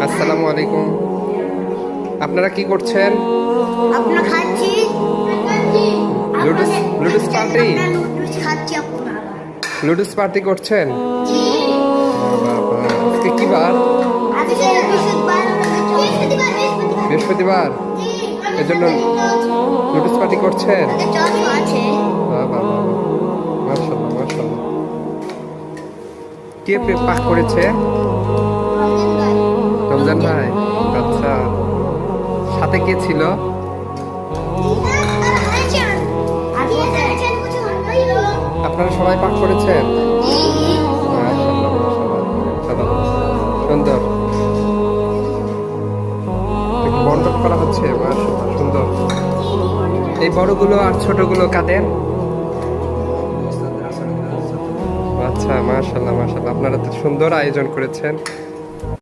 আসসালামু আলাইকুম। আপনারা কি করছেন? আপনারা খাচ্ছি লুডুস লুডুস পার্টি লুডুস খাচ্ছি আপনারা। লুডুস পার্টি করছেন? জি বাবা, আজকে কি বার? আজকে বৃহস্পতিবার বৃহস্পতিবার, জি এজন্য লুডুস পার্টি করছেন? চপ আছে বাবা বাবা, মাশাআল্লাহ মাশাআল্লাহ। কে পাক করেছে? রমজান ভাই। আচ্ছা, সাথে কে ছিল? আপনারা সবাই পাক করেছেন? মাশাআল্লাহ মাশাআল্লাহ, সুন্দর। বন্টন করা হচ্ছে, মাশাআল্লাহ সুন্দর। এই বড়গুলো আর ছোটগুলো কাদের? আচ্ছা, মাশাআল্লাহ মাশাআল্লাহ, আপনারা তো সুন্দর আয়োজন করেছেন।